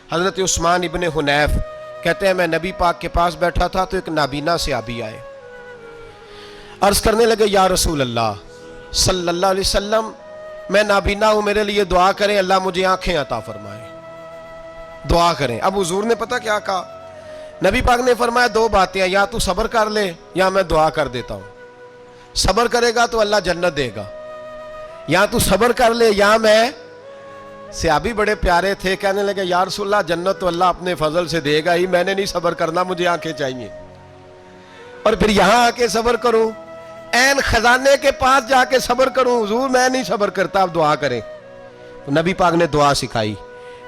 حضرت عثمان ابن حنیف کہتے ہیں میں نبی پاک کے پاس بیٹھا تھا تو ایک نابینا صحابی آئے، عرض کرنے لگے یا رسول اللہ صلی اللہ علیہ وسلم میں نابینا ہوں، میرے لیے دعا کریں، اللہ مجھے آنکھیں عطا فرمائے، دعا کریں۔ اب حضور نے پتہ کیا کہا؟ نبی پاک نے فرمایا دو باتیں ہیں، یا تو صبر کر لے یا میں دعا کر دیتا ہوں۔ صبر کرے گا تو اللہ جنت دے گا، یا تو صبر کر لے یا میں۔ صحابی بڑے پیارے تھے، کہنے لگے یا رسول اللہ جنت تو اللہ اپنے فضل سے دے گا ہی، میں نے نہیں صبر کرنا، مجھے آنکھیں چاہیے، اور پھر یہاں آ کے صبر کروں، این خزانے کے پاس جا کے صبر کروں؟ حضور میں نہیں صبر کرتا، آپ دعا کریں۔ تو نبی پاک نے دعا سکھائی،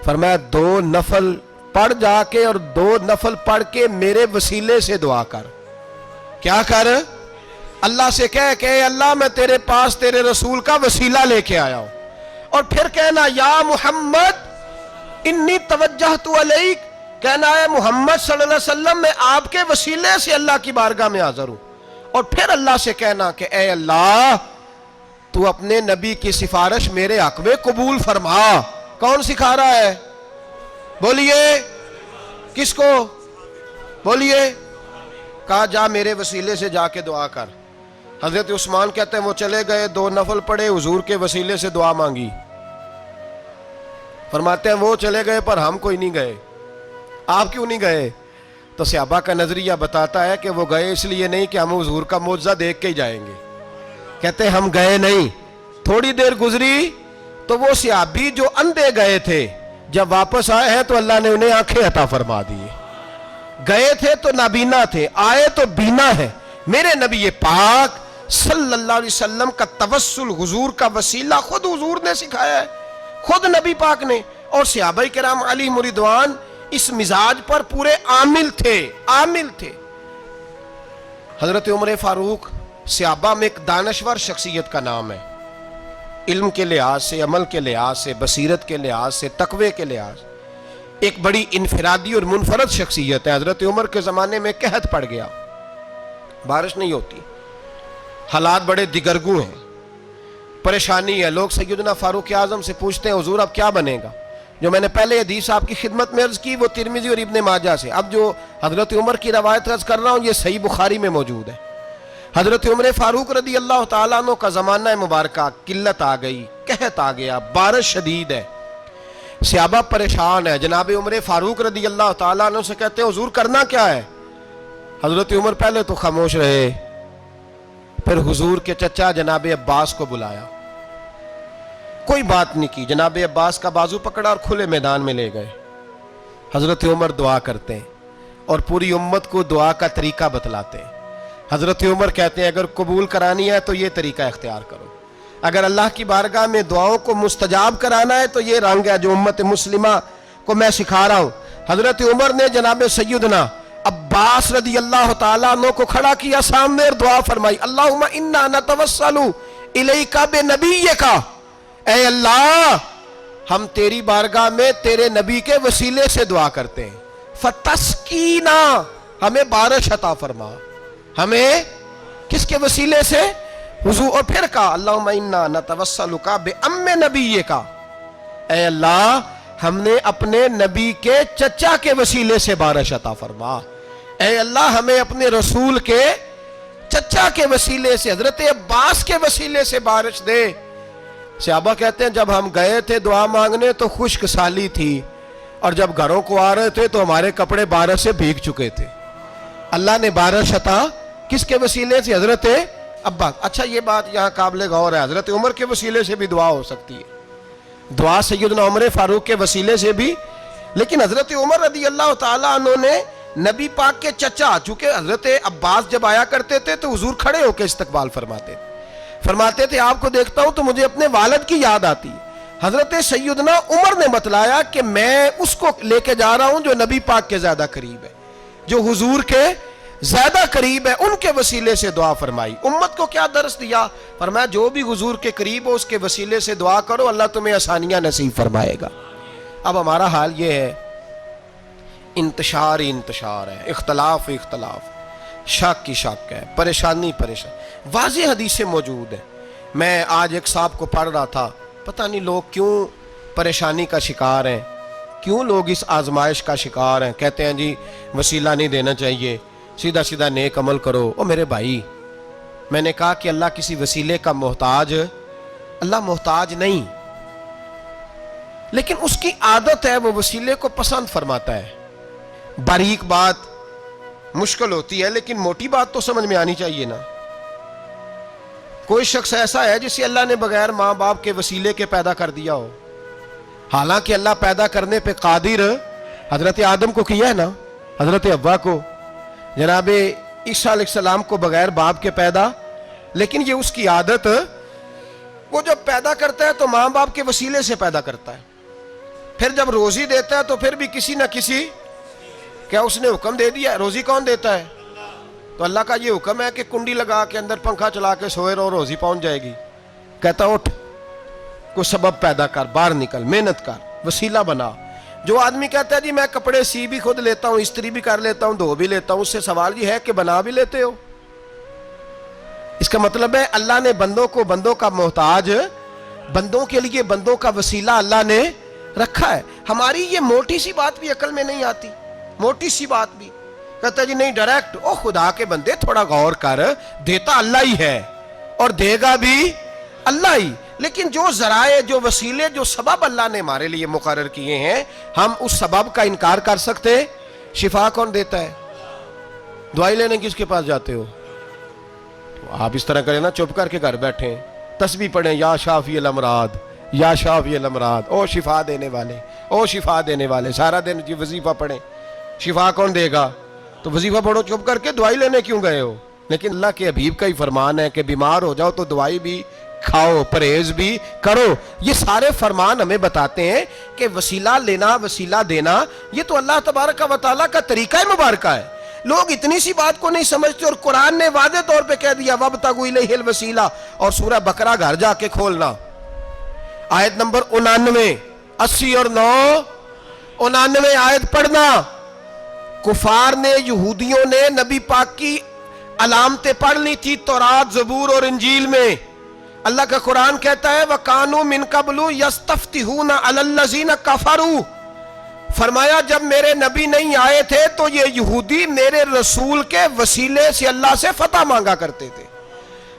فرمایا دو نفل پڑھ جا کے اور دو نفل پڑھ کے میرے وسیلے سے دعا کر۔ کیا کر؟ اللہ سے کہہ کہ اے اللہ میں تیرے پاس تیرے رسول کا وسیلہ لے کے آیا ہوں، اور پھر کہنا یا محمد انی توجہت علیک، کہنا ہے محمد صلی اللہ علیہ وسلم میں آپ کے وسیلے سے اللہ کی بارگاہ میں حاضر ہوں، اور پھر اللہ سے کہنا کہ اے اللہ تو اپنے نبی کی سفارش میرے حق میں قبول فرما۔ کون سکھا رہا ہے؟ بولیے کس کو؟ بولیے۔ کہا جا میرے وسیلے سے جا کے دعا کر۔ حضرت عثمان کہتے ہیں وہ چلے گئے، دو نفل پڑھے، حضور کے وسیلے سے دعا مانگی۔ فرماتے ہیں وہ چلے گئے پر ہم کوئی نہیں گئے۔ آپ کیوں نہیں گئے؟ تو صحابہ کا نظریہ بتاتا ہے کہ وہ گئے اس لیے نہیں کہ ہم حضور کا معجزہ دیکھ کے ہی جائیں گے، کہتے ہیں ہم گئے نہیں۔ تھوڑی دیر گزری تو وہ صحابی جو اندھے گئے تھے جب واپس آئے ہیں تو اللہ نے انہیں آنکھیں عطا فرما دی۔ گئے تھے تو نابینا تھے، آئے تو بینا ہے۔ میرے نبی پاک صلی اللہ علیہ وسلم کا توسل، حضور کا وسیلہ خود حضور نے سکھایا ہے، خود نبی پاک نے، اور صحابہ کرام علیہم رضوان اس مزاج پر پورے عامل تھے۔ حضرت عمر فاروق صحابہ میں ایک دانشور شخصیت کا نام ہے، علم کے لحاظ سے، عمل کے لحاظ سے، بصیرت کے لحاظ سے، تقوی کے لحاظ سے ایک بڑی انفرادی اور منفرد شخصیت ہے۔ حضرت عمر کے زمانے میں قحط پڑ گیا، بارش نہیں ہوتی، حالات بڑے دگرگوں ہیں، پریشانی ہے۔ لوگ سیدنا فاروق اعظم سے پوچھتے ہیں حضور اب کیا بنے گا؟ جو میں نے پہلے حدیث آپ کی خدمت میں عرض کی وہ ترمذی اور ابن ماجہ سے، اب جو حضرت عمر کی روایت عرض کر رہا ہوں یہ صحیح بخاری میں موجود ہے۔ حضرت عمر فاروق رضی اللہ تعالیٰ عنہ کا زمانہ مبارکہ، قلت آ گئی، قحط آ گیا، بارش شدید ہے، صحابہ پریشان ہے۔ جناب عمر فاروق رضی اللہ تعالیٰ عنہ سے کہتے ہیں حضور کرنا کیا ہے؟ حضرت عمر پہلے تو خاموش رہے، پھر حضور کے چچا جناب عباس کو بلایا، کوئی بات نہیں کی، جناب عباس کا بازو پکڑا اور کھلے میدان میں لے گئے۔ حضرت عمر دعا کرتے ہیں اور پوری امت کو دعا کا طریقہ بتلاتے ہیں۔ حضرت عمر کہتے ہیں اگر قبول کرانی ہے تو یہ طریقہ اختیار کرو، اگر اللہ کی بارگاہ میں دعاؤں کو مستجاب کرانا ہے تو یہ رنگ ہے جو امت مسلمہ کو میں سکھا رہا ہوں۔ حضرت عمر نے جناب سیدنا عباس رضی اللہ تعالیٰ عنہ کو کھڑا کیا سامنے اور دعا فرمائی، اللہم انا نتوسل الیک بنبیک، اے اللہ ہم تیری بارگاہ میں تیرے نبی کے وسیلے سے دعا کرتے ہیں، فتسقینا، ہمیں بارش عطا فرما۔ ہمیں کس کے وسیلے سے؟ حضور۔ اور پھر کہا اللہم انا نتوسلک بام نبیک، اے اللہ ہم نے اپنے نبی کے چچا کے وسیلے سے بارش عطا فرما، اے اللہ ہمیں اپنے رسول کے چچا کے وسیلے سے، حضرت عباس کے وسیلے سے بارش دے۔ صحابہ کہتے ہیں جب ہم گئے تھے دعا مانگنے تو خشک سالی تھی، اور جب گھروں کو آ رہے تھے تو ہمارے کپڑے بارش سے بھیگ چکے تھے۔ اللہ نے بارش عطا کس کے وسیلے سے؟ حضرت عباس۔ اچھا یہ بات یہاں قابل غور ہے، حضرت عمر کے وسیلے سے بھی دعا ہو سکتی ہے، دعا سیدنا عمر فاروق کے وسیلے سے بھی، لیکن حضرت عمر رضی اللہ تعالیٰ عنہ نے نبی پاک کے چچا، چونکہ حضرت عباس جب آیا کرتے تھے تو حضور کھڑے ہو کے استقبال فرماتے تھے آپ کو دیکھتا ہوں تو مجھے اپنے والد کی یاد آتی ہے۔ حضرت سیدنا عمر نے بتلایا کہ میں اس کو لے کے جا رہا ہوں جو نبی پاک کے زیادہ قریب ہے، جو حضور کے زیادہ قریب ہے، ان کے وسیلے سے دعا فرمائی۔ امت کو کیا درس دیا؟ فرمایا جو بھی حضور کے قریب ہو اس کے وسیلے سے دعا کرو، اللہ تمہیں آسانیاں نصیب فرمائے گا۔ اب ہمارا حال یہ ہے، انتشار ہی انتشار ہے، اختلاف ہی اختلاف، شک کی شک ہے، پریشانی واضح حدیثیں موجود ہیں۔ میں آج ایک صاحب کو پڑھ رہا تھا، پتہ نہیں لوگ کیوں پریشانی کا شکار ہیں، کیوں لوگ اس آزمائش کا شکار ہیں؟ کہتے ہیں جی وسیلہ نہیں دینا چاہیے، سیدھا سیدھا نیک عمل کرو۔ او میرے بھائی، میں نے کہا کہ اللہ کسی وسیلے کا محتاج، اللہ محتاج نہیں، لیکن اس کی عادت ہے وہ وسیلے کو پسند فرماتا ہے۔ باریک بات مشکل ہوتی ہے لیکن موٹی بات تو سمجھ میں آنی چاہیے نا۔ کوئی شخص ایسا ہے جسے اللہ نے بغیر ماں باپ کے وسیلے کے پیدا کر دیا ہو، حالانکہ اللہ پیدا کرنے پہ قادر حضرت آدم کو کیا ہے نا، حضرت حوا کو، جناب عیسیٰ علیہ السلام کو بغیر باپ کے پیدا، لیکن یہ اس کی عادت، وہ جب پیدا کرتا ہے تو ماں باپ کے وسیلے سے پیدا کرتا ہے، پھر جب روزی دیتا ہے تو پھر بھی کسی نہ کسی، کیا اس نے حکم دے دیا؟ روزی کون دیتا ہے؟ تو اللہ کا یہ حکم ہے کہ کنڈی لگا کے اندر پنکھا چلا کے سوئے رہو، روزی پہنچ جائے گی۔ کہتا اٹھ، کوئی سبب پیدا کر، باہر نکل، محنت کر، وسیلہ بنا۔ جو آدمی کہتا ہے جی میں کپڑے سی بھی خود لیتا ہوں، استری بھی کر لیتا ہوں، دھو بھی لیتا ہوں، اس سے سوال یہ ہے کہ بنا بھی لیتے ہو؟ اس کا مطلب ہے اللہ نے بندوں کو بندوں کا محتاج، بندوں کے لیے بندوں کا وسیلہ اللہ نے رکھا ہے۔ ہماری یہ موٹی سی بات بھی عقل میں نہیں آتی، موٹی سی بات بھی کہتا ہے جی نہیں ڈائریکٹ، او خدا کے بندے تھوڑا غور کر، دیتا اللہ ہی ہے اور دے گا بھی اللہ ہی، لیکن جو ذرائع، جو وسیلے، جو سبب اللہ نے ہمارے لیے مقرر کیے ہیں، ہم اس سبب کا انکار کر سکتے؟ شفا کون دیتا ہے؟ دوائی لینے کس کے پاس جاتے ہو؟ آپ اس طرح کریں نا، چپ کر کے گھر بیٹھیں، تسبیح پڑھیں، یا شافی الامراض، یا شافی الامراض، او شفا دینے والے، او شفا دینے والے، سارا دن جی وظیفہ پڑھیں، شفا کون دے گا؟ تو وظیفہ پڑھو چپ کر کے، دوائی لینے کیوں گئے ہو؟ لیکن اللہ کے حبیب کا ہی فرمان ہے کہ بیمار ہو جاؤ تو دوائی بھی کھاؤ، پرہیز بھی کرو۔ یہ سارے فرمان ہمیں بتاتے ہیں کہ وسیلہ لینا، وسیلہ دینا، یہ تو اللہ تبارک و تعالیٰ کا طریقہ مبارکہ ہے۔ لوگ اتنی سی بات کو نہیں سمجھتے، اور قرآن نے واضح طور پہ کہہ دیا وَابْتَغُوا إِلَيْهِ الْوَسِيلَةَ، اور سورہ بقرہ گھر جا کے کھولنا، آیت نمبر 99، 80 اور 9، 99 آیت پڑھنا۔ کفار نے، یہودیوں نے نبی پاک کی علامتیں پڑھ لی تھی تورات، زبور اور انجیل میں۔ اللہ کا قرآن کہتا ہے وَكَانُوا مِن قَبْلُ يَسْتَفْتِحُونَ عَلَى الَّذِينَ كَفَرُوا، فرمایا جب میرے نبی نہیں آئے تھے تو یہ یہودی میرے رسول کے وسیلے سے اللہ سے فتح مانگا کرتے تھے،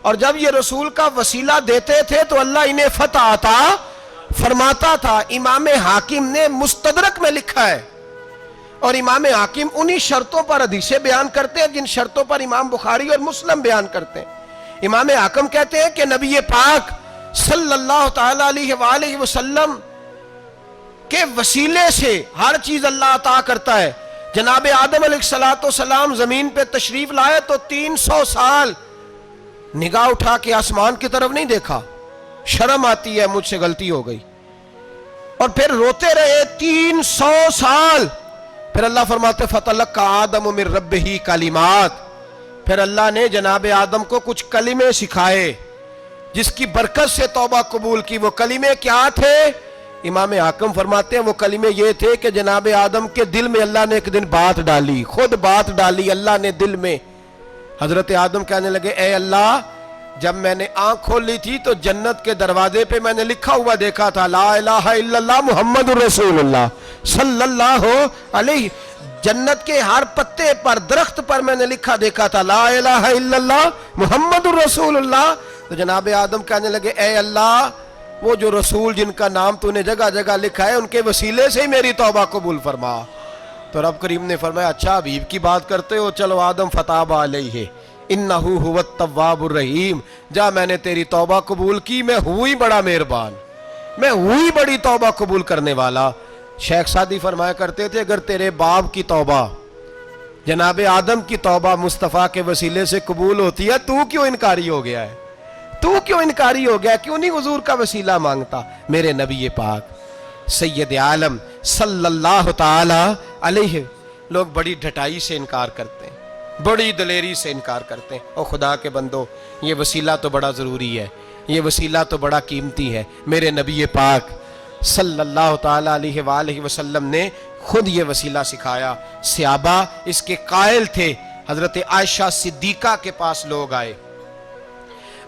اور جب یہ رسول کا وسیلہ دیتے تھے تو اللہ انہیں فتح عطا فرماتا تھا۔ امام حاکم نے مستدرک میں لکھا ہے، اور امام حاکم انہی شرطوں پر حدیثیں بیان کرتے ہیں جن شرطوں پر امام بخاری اور مسلم بیان کرتے ہیں۔ امام حاکم کہتے ہیں کہ نبی پاک صلی اللہ تعالی علیہ وآلہ وسلم کے وسیلے سے ہر چیز اللہ عطا کرتا ہے۔ جناب آدم علیہ السلام زمین پہ تشریف لائے تو 300 سال نگاہ اٹھا کے آسمان کی طرف نہیں دیکھا، شرم آتی ہے مجھ سے غلطی ہو گئی، اور پھر روتے رہے 300 سال، پھر اللہ فرماتے فَتَلَقَّى آدَمُ مِن رَبِّهِ کلمات، پھر اللہ نے جناب آدم کو کچھ کلمے سکھائے جس کی برکت سے توبہ قبول کی۔ وہ کلمے کیا تھے؟ امام حاکم فرماتے ہیں وہ کلمے یہ تھے کہ جناب آدم کے دل میں اللہ نے ایک دن بات ڈالی، خود بات ڈالی اللہ نے دل میں۔ حضرت آدم کہنے لگے اے اللہ، جب میں نے آنکھ کھول لی تھی تو جنت کے دروازے پہ میں نے لکھا ہوا دیکھا تھا لا الہ الا اللہ محمد الرسول اللہ صلی اللہ علیہ، جنت کے ہر پتے پر، درخت پر میں نے لکھا دیکھا تھا لا الہ الا اللہ محمد الرسول اللہ۔ تو جناب آدم کہنے لگے اے اللہ، وہ جو رسول جن کا نام تو نے جگہ جگہ لکھا ہے ان کے وسیلے سے ہی میری توبہ قبول فرما۔ تو رب کریم نے فرمایا اچھا حبیب کی بات کرتے ہو، چلو آدم فتاب علیہ انہ هو التواب الرحیم، جا میں نے تیری توبہ قبول کی، میں ہوئی بڑا مہربان، میں ہوئی بڑی توبہ قبول کرنے والا۔ شیخ سعدی فرمایا کرتے تھے اگر تیرے باپ کی توبہ، جناب آدم کی توبہ مصطفیٰ کے وسیلے سے قبول ہوتی ہے، تو کیوں انکاری ہو گیا ہے؟ تو کیوں انکاری ہو گیا؟ کیوں نہیں حضور کا وسیلہ مانگتا؟ میرے نبی پاک سید عالم صلی اللہ تعالی علیہ، لوگ بڑی ڈھٹائی سے انکار کرتے ہیں، بڑی دلیری سے انکار کرتے ہیں۔ او خدا کے بندو، یہ وسیلہ تو بڑا ضروری ہے، یہ وسیلہ تو بڑا قیمتی ہے۔ میرے نبی پاک صلی اللہ تعالی علیہ وآلہ وسلم نے خود یہ وسیلہ سکھایا۔ صحابہ اس کے قائل تھے۔ حضرت عائشہ صدیقہ کے پاس لوگ آئے،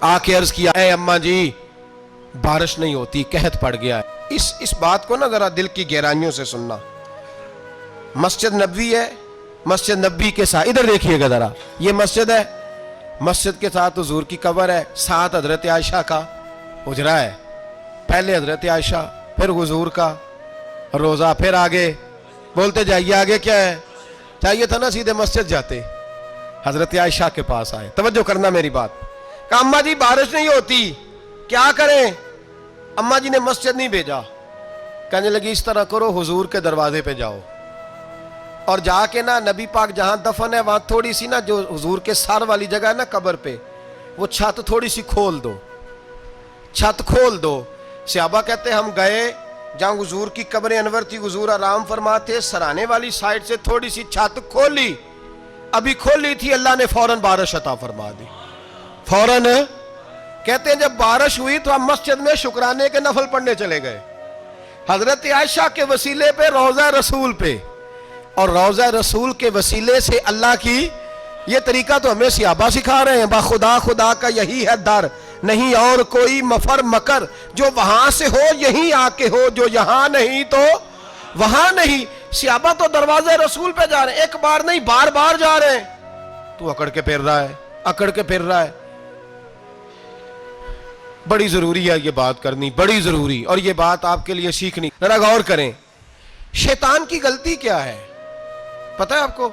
آ کے عرض کیا اے اماں جی بارش نہیں ہوتی، قحط پڑ گیا ہے۔ اس بات کو نا ذرا دل کی گہرائیوں سے سننا۔ مسجد نبوی ہے, مسجد نبوی کے ساتھ ادھر دیکھیے گا ذرا, یہ مسجد ہے, مسجد کے ساتھ حضور کی قبر ہے, ساتھ حضرت عائشہ کا حجرہ ہے, پہلے حضرت عائشہ پھر حضور کا روزہ, پھر آگے بولتے جائیے آگے کیا ہے. چاہیے تھا نا سیدھے مسجد جاتے, حضرت عائشہ کے پاس آئے. توجہ کرنا میری بات. کہ اماں جی بارش نہیں ہوتی کیا کریں, اماں جی نے مسجد نہیں بھیجا, کہنے لگی اس طرح کرو حضور کے دروازے پہ جاؤ اور جا کے نا نبی پاک جہاں دفن ہے وہاں تھوڑی سی نا جو حضور کے سر والی جگہ ہے نا قبر پہ, وہ چھت تھوڑی سی کھول دو, چھت کھول دو. صحابہ کہتے ہم گئے جہاں حضور کی قبر انور تھی, حضور آرام فرماتے, سرانے والی سائڈ سے تھوڑی سی چھت کھولی, ابھی کھولی تھی اللہ نے فوراً بارش عطا فرما دی. فوراً کہتے ہیں جب بارش ہوئی تو ہم مسجد میں شکرانے کے نفل پڑھنے چلے گئے, حضرت عائشہ کے وسیلے پہ روضہ رسول پہ, اور روضہ رسول کے وسیلے سے اللہ کی, یہ طریقہ تو ہمیں صحابہ سکھا رہے ہیں, با خدا خدا کا یہی ہے در, نہیں اور کوئی مفر مکر, جو وہاں سے ہو یہیں آ کے ہو, جو یہاں نہیں تو وہاں نہیں. صحابہ تو دروازے رسول پہ جا رہے ہیں, ایک بار نہیں بار بار جا رہے ہیں, تو اکڑ کے پھر رہا ہے, اکڑ کے پھر رہا ہے. بڑی ضروری ہے یہ بات کرنی, بڑی ضروری, اور یہ بات آپ کے لیے سیکھنی. ذرا غور کریں, شیطان کی غلطی کیا ہے پتہ ہے آپ کو؟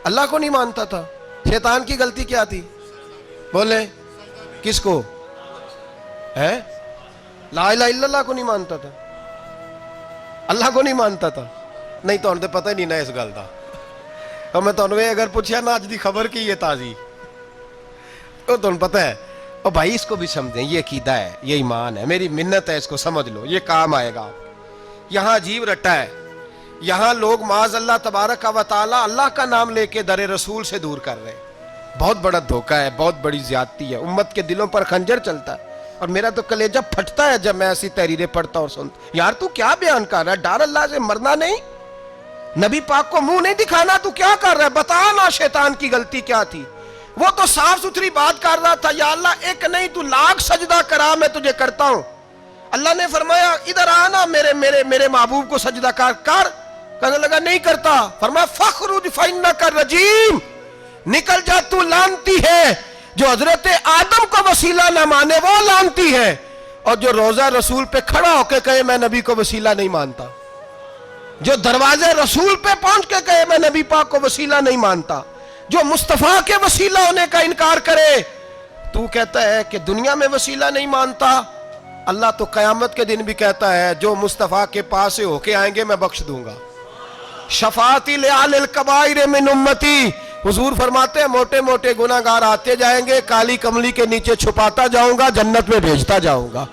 اللہ کو نہیں مانتا تھا. شیطان کی غلطی کیا تھی بولے, کس کو ہے؟ لا الہ الا اللہ کو نہیں مانتا تھا, اللہ کو نہیں مانتا تھا. نہیں تو انہیں پتہ ہی نہیں نا اس گل دا. اور میں تو انہیں اگر پوچھا نا آج دی خبر کی یہ تازی, تو انہیں پتہ ہے, اور بھائی اس کو بھی سمجھیں, یہ عقیدہ ہے, یہ ایمان ہے, میری منت ہے, اس کو سمجھ لو, یہ کام آئے گا. یہاں عجیب رٹا ہے, یہاں لوگ معاذ اللہ تبارک و تعالی اللہ کا نام لے کے در رسول سے دور کر رہے ہیں. بہت بڑا دھوکہ ہے, بہت بڑی زیادتی ہے, امت کے دلوں پر خنجر چلتا ہے. اور میرا تو کلیجہ پھٹتا ہے جب میں ایسی تحریریں پڑھتا اور سنتا. یار تو کیا بیان کر رہا ہے, ڈر اللہ سے مرنا نہیں, نبی پاک کو منہ نہیں دکھانا, تو کیا کر رہا ہے؟ بتا نا شیطان کی غلطی کیا تھی. وہ تو صاف ستھری بات کر رہا تھا, یا اللہ ایک نہیں تو لاکھ سجدہ کرا میں تجھے کرتا ہوں. اللہ نے فرمایا ادھر آنا, میرے میرے میرے محبوب کو سجدہ کر. کہنے لگا نہیں کرتا. فرمایا فخرج فإنک رجیم, نکل جا تو لعنتی ہے. جو حضرت آدم کو وسیلہ نہ مانے وہ لعنتی ہے, اور جو روضہ رسول پہ کھڑا ہو کے کہے میں نبی کو وسیلہ نہیں مانتا, جو دروازے رسول پہ پہنچ کے کہے میں نبی پاک کو وسیلہ نہیں مانتا, جو مصطفیٰ کے وسیلہ ہونے کا انکار کرے, تو کہتا ہے کہ دنیا میں وسیلہ نہیں مانتا. اللہ تو قیامت کے دن بھی کہتا ہے جو مصطفیٰ کے پاس سے ہو کے آئیں گے میں بخش دوں گا. شفاعتی لآل الکبائر من امتی, حضور فرماتے ہیں موٹے موٹے گناہگار آتے جائیں گے, کالی کملی کے نیچے چھپاتا جاؤں گا, جنت میں بھیجتا جاؤں گا.